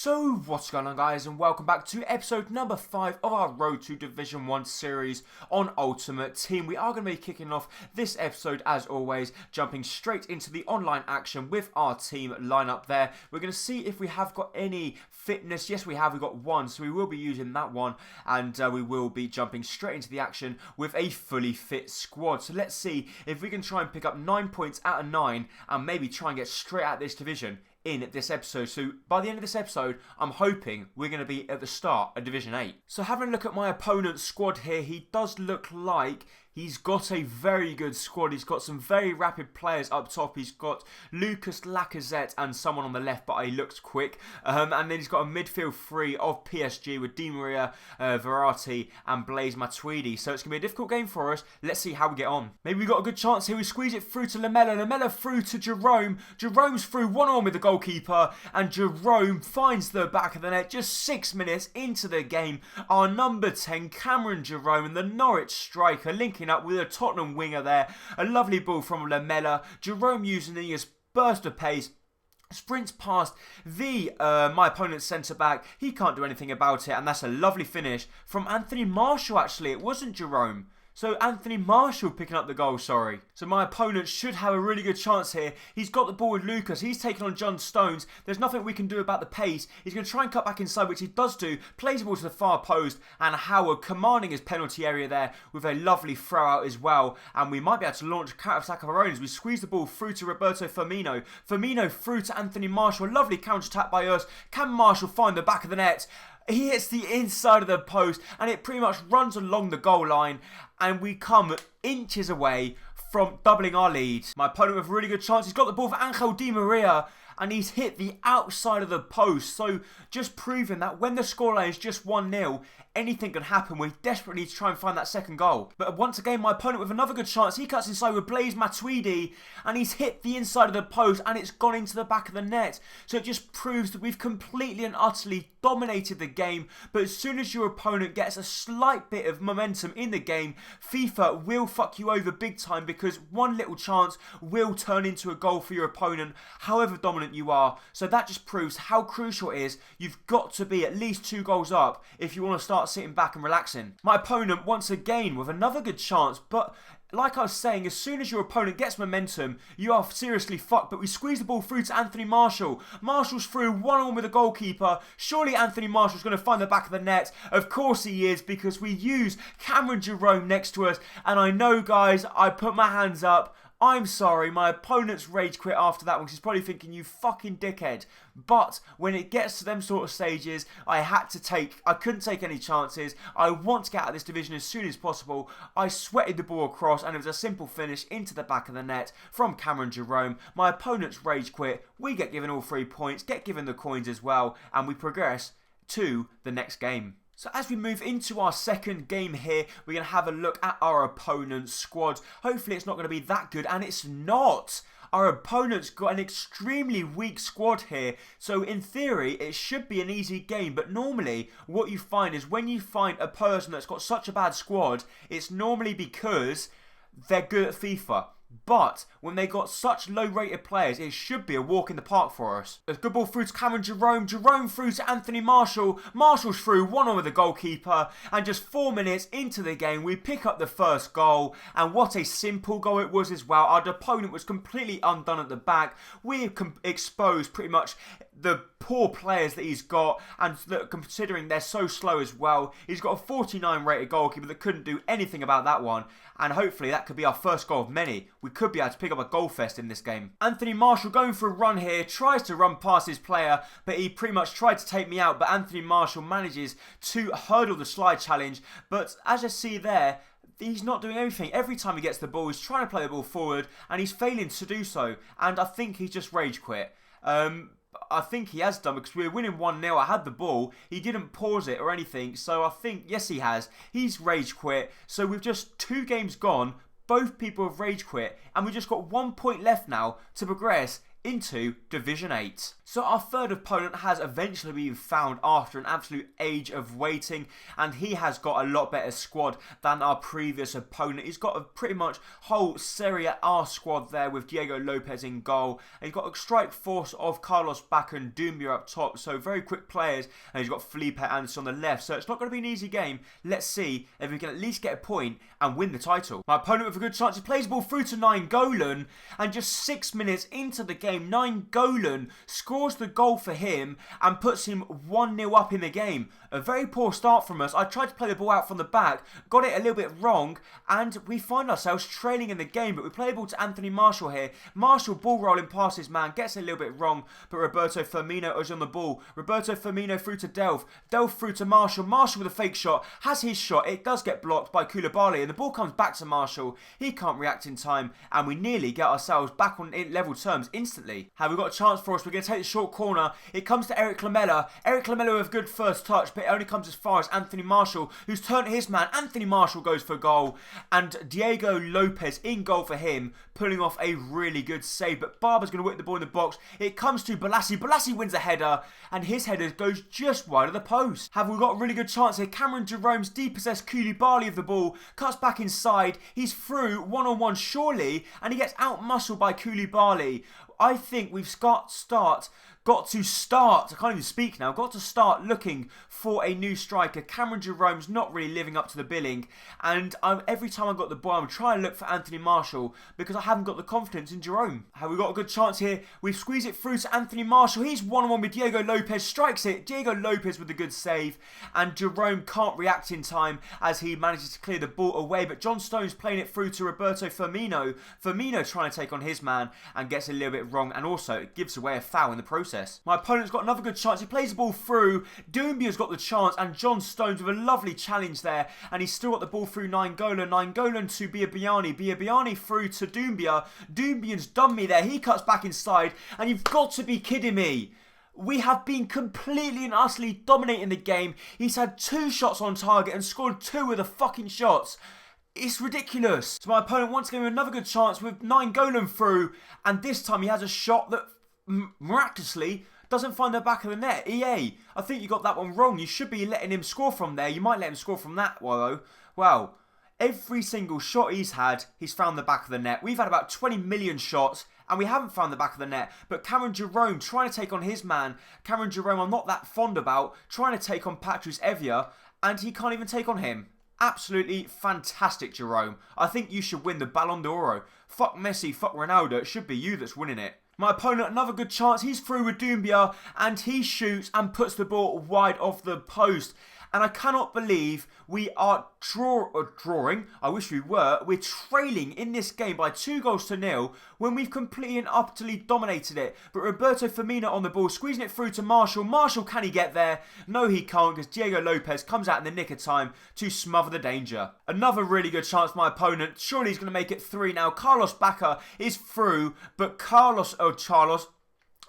So what's going on, guys, and welcome back to episode number 5 of our Road to Division 1 series on Ultimate Team. We are going to be kicking off this episode, as always, jumping straight into the online action with our team lineup there. We're going to see if we have got any fitness. Yes, we have. We've got one, so we will be using that one, and we will be jumping straight into the action with a fully fit squad. So let's see if we can try and pick up 9 points out of 9 and maybe try and get straight out of this division in this episode. So by the end of this episode, I'm hoping we're going to be at the start of Division 8. So having a look at my opponent's squad here, he does look like he's got a very good squad. He's got some very rapid players up top. He's got Lucas Lacazette and someone on the left, but he looks quick. And then he's got a midfield three of PSG with Di Maria, Verratti and Blaise Matuidi. So it's going to be a difficult game for us. Let's see how we get on. Maybe we got a good chance here. We squeeze it through to Lamela. Lamela through to Jerome. Jerome's through 1-1 with the goalkeeper. And Jerome finds the back of the net just 6 minutes into the game. Our number 10, Cameron Jerome, and the Norwich striker linking up with a Tottenham winger there. A lovely ball from Lamela. Jerome using his burst of pace. Sprints past the my opponent's centre-back. He can't do anything about it. And that's a lovely finish from Anthony Martial, actually. It wasn't Jerome. So Anthony Martial picking up the goal, sorry. So my opponent should have a really good chance here. He's got the ball with Lucas. He's taking on John Stones. There's nothing we can do about the pace. He's going to try and cut back inside, which he does do. Plays the ball to the far post. And Howard commanding his penalty area there with a lovely throw out as well. And we might be able to launch a counter-attack of our own as we squeeze the ball through to Roberto Firmino. Firmino through to Anthony Martial. A lovely counter-attack by us. Can Martial find the back of the net? He hits the inside of the post and it pretty much runs along the goal line, and we come inches away from doubling our lead. My opponent with a really good chance. He's got the ball for Angel Di Maria and he's hit the outside of the post. So just proving that when the scoreline is just 1-0, anything can happen. We desperately need to try and find that second goal. But once again, my opponent with another good chance. He cuts inside with Blaise Matuidi and he's hit the inside of the post and it's gone into the back of the net. So it just proves that we've completely and utterly dominated the game. But as soon as your opponent gets a slight bit of momentum in the game, FIFA will fuck you over big time, because one little chance will turn into a goal for your opponent, however dominant you are. So that just proves how crucial it is. You've got to be at least 2 goals up if you want to start sitting back and relaxing. My opponent once again with another good chance, but like I was saying, as soon as your opponent gets momentum, you are seriously fucked. But we squeeze the ball through to Anthony Martial. Martial's through 1-1 with the goalkeeper. Surely Anthony Martial's going to find the back of the net. Of course he is, because we use Cameron Jerome next to us. And I know, guys, I put my hands up. I'm sorry, my opponent's rage quit after that one, because he's probably thinking, you fucking dickhead. But when it gets to them sort of stages, I couldn't take any chances. I want to get out of this division as soon as possible. I sweated the ball across and it was a simple finish into the back of the net from Cameron Jerome. My opponent's rage quit. We get given all 3 points, get given the coins as well, and we progress to the next game. So as we move into our second game here, we're going to have a look at our opponent's squad. Hopefully it's not going to be that good, and it's not. Our opponent's got an extremely weak squad here, so in theory it should be an easy game. But normally what you find is when you find a person that's got such a bad squad, it's normally because they're good at FIFA. But when they got such low rated players, it should be a walk in the park for us. A good ball through to Cameron Jerome. Jerome through to Anthony Martial. Martial's through 1-1 with the goalkeeper. And just 4 minutes into the game, we pick up the first goal. And what a simple goal it was as well. Our opponent was completely undone at the back. We exposed pretty much the poor players that he's got, and considering they're so slow as well, he's got a 49 rated goalkeeper that couldn't do anything about that one. And hopefully that could be our first goal of many. We could be able to pick up a goal fest in this game. Anthony Martial going for a run here, tries to run past his player, but he pretty much tried to take me out. But Anthony Martial manages to hurdle the slide challenge. But as you see there, he's not doing anything. Every time he gets the ball, he's trying to play the ball forward, and he's failing to do so. And I think he's just rage quit. I think he has done, because we were winning 1-0. I had the ball. He didn't pause it or anything. So I think, yes, he has. He's rage quit. So we've just 2 games gone. Both people have rage quit. And we've just got 1 point left now to progress into Division 8. So our third opponent has eventually been found after an absolute age of waiting, and he has got a lot better squad than our previous opponent. He's got a pretty much whole Serie A squad there with Diego Lopez in goal, and he's got a strike force of Carlos Bacca and Doumbia up top, so very quick players, and he's got Felipe Anderson on the left, so it's not going to be an easy game. Let's see if we can at least get a point and win the title. My opponent with a good chance, he plays the ball through to Nainggolan, and just 6 minutes into the game, Nainggolan scores the goal for him and puts him 1-0 up in the game. A very poor start from us. I tried to play the ball out from the back, got it a little bit wrong, and we find ourselves trailing in the game, but we play the ball to Anthony Martial here. Martial ball rolling past his man, gets a little bit wrong, but Roberto Firmino is on the ball. Roberto Firmino through to Delph, Delph through to Martial, Martial with a fake shot, has his shot, it does get blocked by Koulibaly, and the ball comes back to Martial. He can't react in time, and we nearly get ourselves back on level terms instantly. Have we got a chance for us? We're going to take the short corner. It comes to Eric Lamela. Eric Lamela with a good first touch, but it only comes as far as Anthony Martial, who's turned to his man. Anthony Martial goes for goal, and Diego Lopez in goal for him, pulling off a really good save, but Barber's going to whip the ball in the box. It comes to Balassi. Balassi wins a header, and his header goes just wide of the post. Have we got a really good chance here? Cameron Jerome's depossessed Koulibaly of the ball, cuts back inside, he's through one-on-one surely, and he gets out-muscled by Koulibaly. I think we've got to start, I can't even speak now, got to start looking for a new striker. Cameron Jerome's not really living up to the billing, and every time I got the ball, I'm trying to look for Anthony Martial because I haven't got the confidence in Jerome. Have we got a good chance here? We've squeezed it through to Anthony Martial. He's one-on-one with Diego Lopez, strikes it. Diego Lopez with a good save, and Jerome can't react in time as he manages to clear the ball away, but John Stones playing it through to Roberto Firmino. Firmino trying to take on his man and gets a little bit wrong, and also it gives away a foul in the process. My opponent's got another good chance. He plays the ball through. Doumbia's got the chance, and John Stones with a lovely challenge there, and he's still got the ball through Nainggolan. Nainggolan to Biabiani. Biabiani through to Doumbia. Doumbia's done me there. He cuts back inside, and you've got to be kidding me. We have been completely and utterly dominating the game. He's had 2 shots on target and scored 2 of the fucking shots. It's ridiculous. So my opponent wants to give him another good chance with Nainggolan through, and this time he has a shot that miraculously doesn't find the back of the net. EA, I think you got that one wrong. You should be letting him score from there. You might let him score from that, though. Well, every single shot he's had, he's found the back of the net. We've had about 20 million shots, and we haven't found the back of the net. But Cameron Jerome trying to take on his man. Cameron Jerome I'm not that fond about, trying to take on Patrice Evia, and he can't even take on him. Absolutely fantastic, Jerome. I think you should win the Ballon d'Oro. Fuck Messi, fuck Ronaldo. It should be you that's winning it. My opponent, another good chance. He's through with Doumbia, and he shoots and puts the ball wide off the post. And I cannot believe we are drawing. I wish we were. We're trailing in this game by 2-0 when we've completely and utterly dominated it. But Roberto Firmino on the ball, squeezing it through to Martial. Martial, can he get there? No, he can't, because Diego Lopez comes out in the nick of time to smother the danger. Another really good chance for my opponent. Surely he's going to make it 3 now. Carlos Bacca is through, but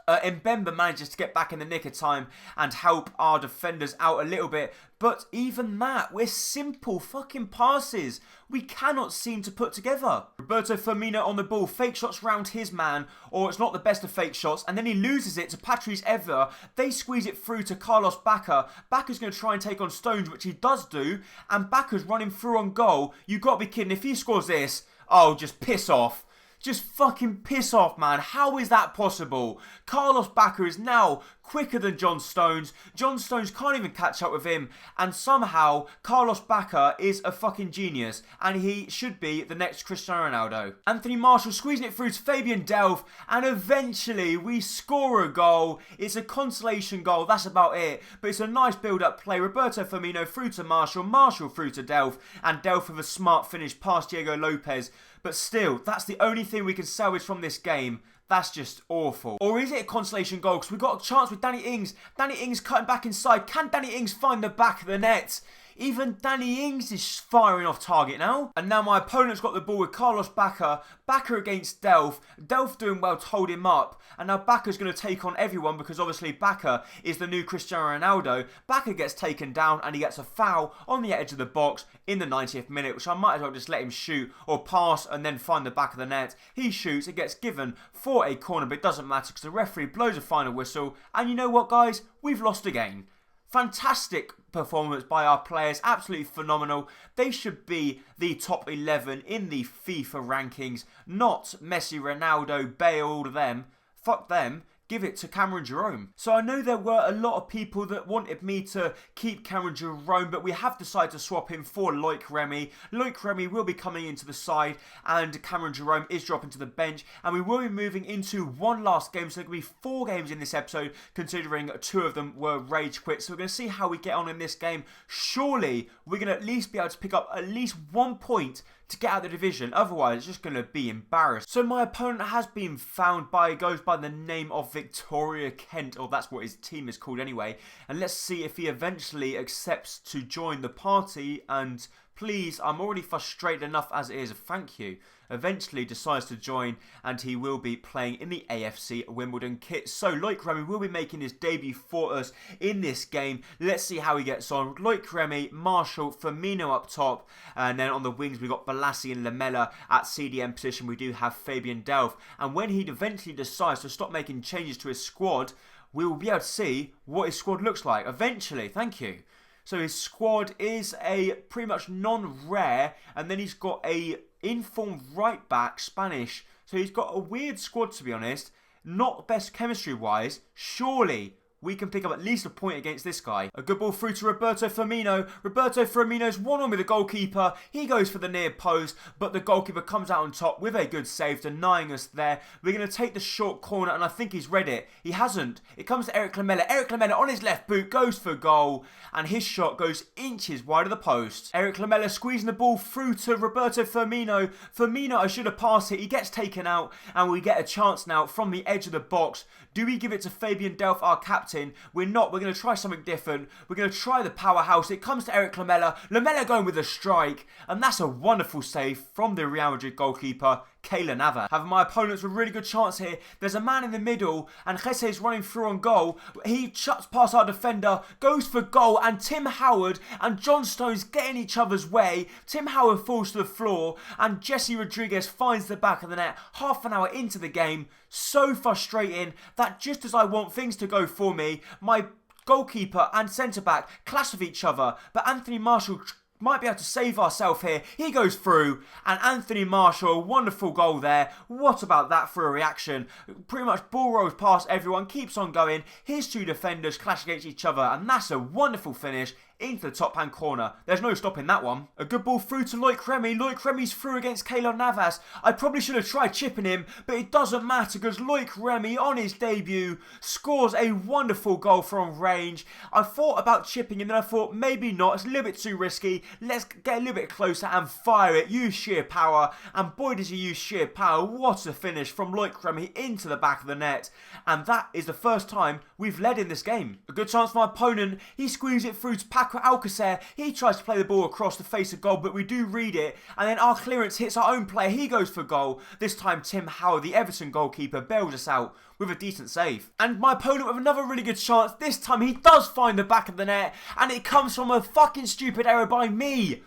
Mbemba manages to get back in the nick of time and help our defenders out a little bit. But even that, we're simple fucking passes we cannot seem to put together. Roberto Firmino on the ball, fake shots round his man, or it's not the best of fake shots, and then he loses it to Patrice Evia. They squeeze it through to Carlos Bacca. Bacca's going to try and take on Stones, which he does do, and Bacca's running through on goal. You've got to be kidding. If he scores this, oh, just piss off. Just fucking piss off, man. How is that possible? Carlos Bacca is now quicker than John Stones. John Stones can't even catch up with him. And somehow, Carlos Bacca is a fucking genius. And he should be the next Cristiano Ronaldo. Anthony Martial squeezing it through to Fabian Delph. And eventually, we score a goal. It's a consolation goal. That's about it. But it's a nice build-up play. Roberto Firmino through to Martial. Martial through to Delph. And Delph with a smart finish past Diego Lopez. But still, that's the only thing we can salvage from this game. That's just awful. Or is it a consolation goal? Because we've got a chance with Danny Ings. Danny Ings cutting back inside. Can Danny Ings find the back of the net? Even Danny Ings is firing off target now. And now my opponent's got the ball with Carlos Bacca. Bacca against Delph. Delph doing well to hold him up. And now Bacca's going to take on everyone because obviously Bacca is the new Cristiano Ronaldo. Bacca gets taken down and he gets a foul on the edge of the box in the 90th minute, which I might as well just let him shoot or pass and then find the back of the net. He shoots, it gets given for a corner, but it doesn't matter because the referee blows a final whistle. And you know what, guys? We've lost again. Fantastic performance by our players, absolutely phenomenal. They should be the top 11 in the FIFA rankings, not Messi, Ronaldo, Bale, all of them. Fuck them. Give it to Cameron Jerome. So I know there were a lot of people that wanted me to keep Cameron Jerome, but we have decided to swap him for Loic Remy. Loic Remy will be coming into the side and Cameron Jerome is dropping to the bench, and we will be moving into one last game, so there will be 4 games in this episode considering 2 of them were rage quits. So we're going to see how we get on in this game. Surely we're going to at least be able to pick up at least 1 point to get out of the division, otherwise it's just going to be embarrassed. So my opponent has been found goes by the name of Victoria Kent, or that's what his team is called anyway, and let's see if he eventually accepts to join the party. And please, I'm already frustrated enough as it is, thank you. Eventually decides to join, and he will be playing in the AFC Wimbledon kit. So Loic Remy will be making his debut for us in this game. Let's see how he gets on. Loic Remy, Marshall, Firmino up top, and then on the wings we've got Balassi and Lamela. At CDM position we do have Fabian Delph, and when he eventually decides to stop making changes to his squad, we will be able to see what his squad looks like eventually. Thank you. So his squad is a pretty much non-rare, and then he's got a informed right back, Spanish. So he's got a weird squad, to be honest. Not best chemistry wise. Surely we can pick up at least a point against this guy. A good ball through to Roberto Firmino. Roberto Firmino's one-on with the goalkeeper. He goes for the near post, but the goalkeeper comes out on top with a good save, denying us there. We're going to take the short corner, and I think he's read it. He hasn't. It comes to Eric Lamela. Eric Lamela on his left boot goes for goal, and his shot goes inches wide of the post. Eric Lamela squeezing the ball through to Roberto Firmino. Firmino, I should have passed it. He gets taken out, and we get a chance now from the edge of the box. Do we give it to Fabian Delph, our captain? We're not. We're going to try something different. We're going to try the powerhouse. It comes to Eric Lamela. Lamela going with a strike. And that's a wonderful save from the Real Madrid goalkeeper, Keylor Navas. Having my opponents with a really good chance here. There's a man in the middle, and Jesse is running through on goal. He shuts past our defender, goes for goal, and Tim Howard and John Stones get in each other's way. Tim Howard falls to the floor, and Jesse Rodriguez finds the back of the net half an hour into the game. So frustrating that just as I want things to go for me, my goalkeeper and centre-back clash with each other, but Anthony Marshall might be able to save ourselves here. He goes through, and Anthony Marshall, wonderful goal there. What about that for a reaction? Pretty much ball rolls past everyone, keeps on going. His 2 defenders clash against each other, and that's a wonderful finish into the top hand corner. There's no stopping that one. A good ball through to Loic Remy. Loic Remy's through against Keylor Navas. I probably should have tried chipping him, but it doesn't matter because Loic Remy on his debut scores a wonderful goal from range. I thought about chipping him, then I thought maybe not. It's a little bit too risky. Let's get a little bit closer and fire it. Use sheer power, and boy does he use sheer power. What a finish from Loic Remy into the back of the net, and that is the first time we've led in this game. A good chance for my opponent. He squeezes it through to Paco Alcacer. He tries to play the ball across the face of goal, but we do read it, and then our clearance hits our own player. He goes for goal. This time Tim Howard, the Everton goalkeeper, bails us out with a decent save. And my opponent with another really good chance. This time he does find the back of the net, and it comes from a fucking stupid error by me.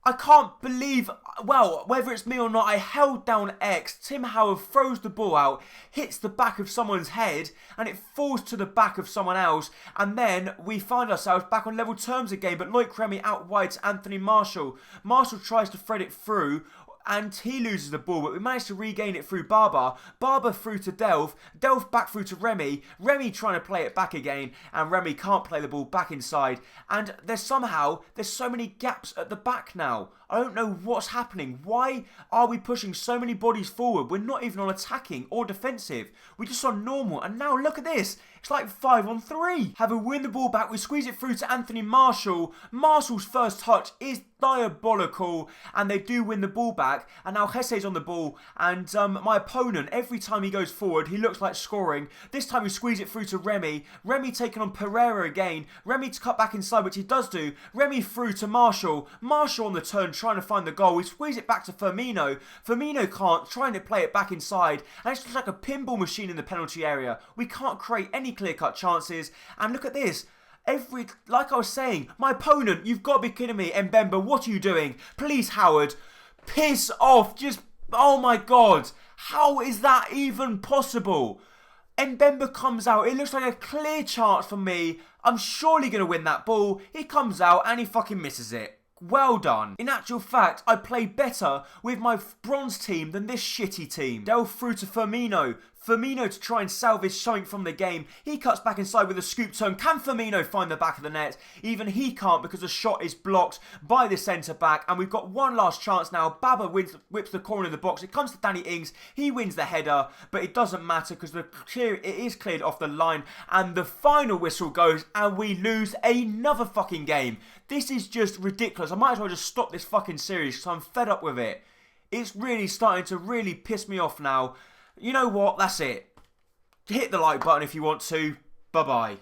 I can't believe, well, whether it's me or not, I held down X. Tim Howard throws the ball out, hits the back of someone's head, and it falls to the back of someone else. And then we find ourselves back on level terms again, but Loic Remy out wide to Anthony Marshall. Marshall tries to thread it through, and he loses the ball, but we managed to regain it through Barber. Barber through to Delph. Delph back through to Remy. Remy trying to play it back again, and Remy can't play the ball back inside. And there's so many gaps at the back now. I don't know what's happening. Why are we pushing so many bodies forward? We're not even on attacking or defensive. We're just on normal. And now look at this. It's like 5-on-3. Have a win the ball back. We squeeze it through to Anthony Marshall. Marshall's first touch is diabolical. And they do win the ball back. And now Jesse's on the ball. And my opponent, every time he goes forward, he looks like scoring. This time we squeeze it through to Remy. Remy taking on Pereira again. Remy to cut back inside, which he does do. Remy through to Marshall. Marshall on the turn, trying to find the goal. We squeeze it back to Firmino. Firmino can't, trying to play it back inside. And it's just like a pinball machine in the penalty area. We can't create any clear-cut chances. And look at this. Like I was saying, my opponent, you've got to be kidding me. Mbemba, what are you doing? Please, Howard, piss off. Just, oh my God. How is that even possible? Mbemba comes out. It looks like a clear chance for me. I'm surely going to win that ball. He comes out and he fucking misses it. Well done. In actual fact, I played better with my bronze team than this shitty team. Delve through to Firmino. Firmino to try and salvage something from the game. He cuts back inside with a scoop turn. Can Firmino find the back of the net? Even he can't because the shot is blocked by the centre-back. And we've got one last chance now. Baba whips the corner of the box. It comes to Danny Ings. He wins the header. But it doesn't matter because it is cleared off the line. And the final whistle goes and we lose another fucking game. This is just ridiculous. I might as well just stop this fucking series because I'm fed up with it. It's really starting to really piss me off now. You know what? That's it. Hit the like button if you want to. Bye-bye.